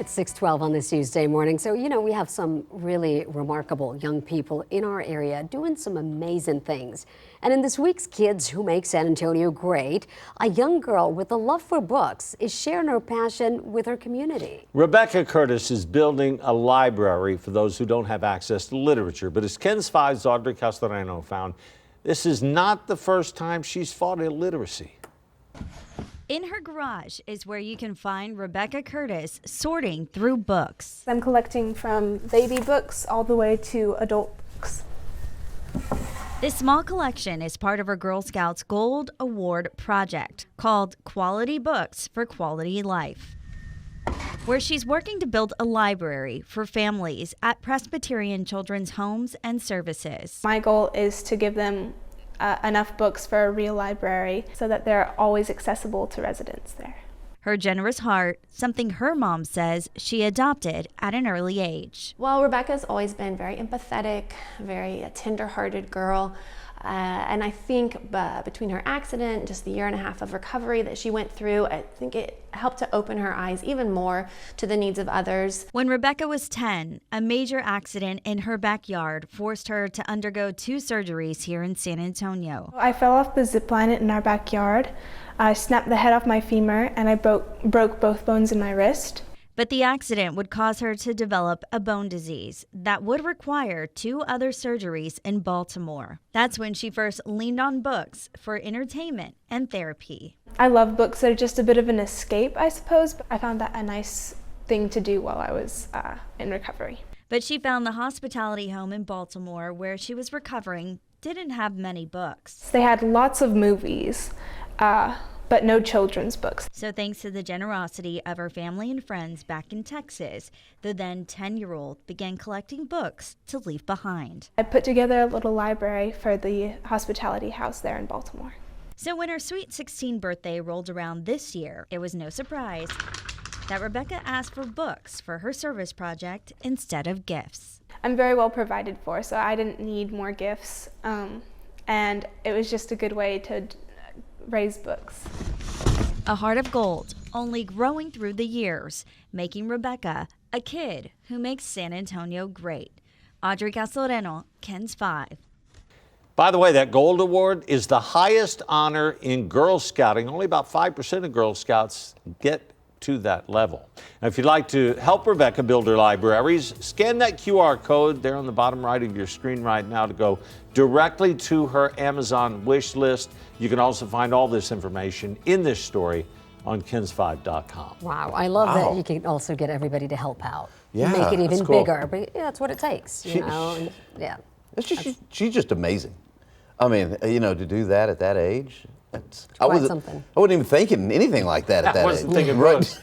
It's 6:12 on this Tuesday morning. So, we have some really remarkable young people in our area doing some amazing things. And in this week's Kids Who Make San Antonio Great, a young girl with a love for books is sharing her passion with her community. Rebekah Curtis is building a library for those who don't have access to literature. But as KENS 5's Audrey Castellano found, this is not the first time she's fought illiteracy. In her garage is where you can find Rebekah Curtis sorting through books. I'm collecting from baby books all the way to adult books. This small collection is part of her Girl Scouts Gold Award project called Quality Books for Quality Life, where she's working to build a library for families at Presbyterian Children's Homes and Services. My goal is to give them enough books for a real library so that they're always accessible to residents there. Her generous heart, something her mom says she adopted at an early age. Well, Rebekah's always been very empathetic, very tender-hearted girl. And I think between her accident, just the year and a half of recovery that she went through, I think it helped to open her eyes even more to the needs of others. When Rebekah was 10, a major accident in her backyard forced her to undergo 2 surgeries here in San Antonio. I fell off the zip line in our backyard. I snapped the head off my femur and I broke both bones in my wrist. But the accident would cause her to develop a bone disease that would require 2 other surgeries in Baltimore. That's when she first leaned on books for entertainment and therapy. I love books. They're just a bit of an escape, I suppose. But I found that a nice thing to do while I was in recovery. But she found the hospitality home in Baltimore where she was recovering didn't have many books. They had lots of movies, but no children's books. So thanks to the generosity of her family and friends back in Texas, the then 10-year-old began collecting books to leave behind. I put together a little library for the hospitality house there in Baltimore. So when her sweet 16th birthday rolled around this year, it was no surprise that Rebekah asked for books for her service project instead of gifts. I'm very well provided for, so I didn't need more gifts, and it was just a good way to raise books. A heart of gold, only growing through the years, making Rebekah a kid who makes San Antonio great. Audrey Castellano, KENS 5. By the way, that Gold Award is the highest honor in Girl Scouting. Only about 5% of Girl Scouts get to that level. Now, if you'd like to help Rebekah build her libraries, scan that QR code there on the bottom right of your screen right now to go directly to her Amazon wish list. You can also find all this information in this story on KENS5.com. Wow, I love that you can also get everybody to help out. Yeah, make it even that's cool. bigger, but yeah, that's what it takes, you know? And, yeah. She's just amazing. I mean, to do that at that age, I something. wasn't even thinking anything like that at that age. I wasn't thinking books.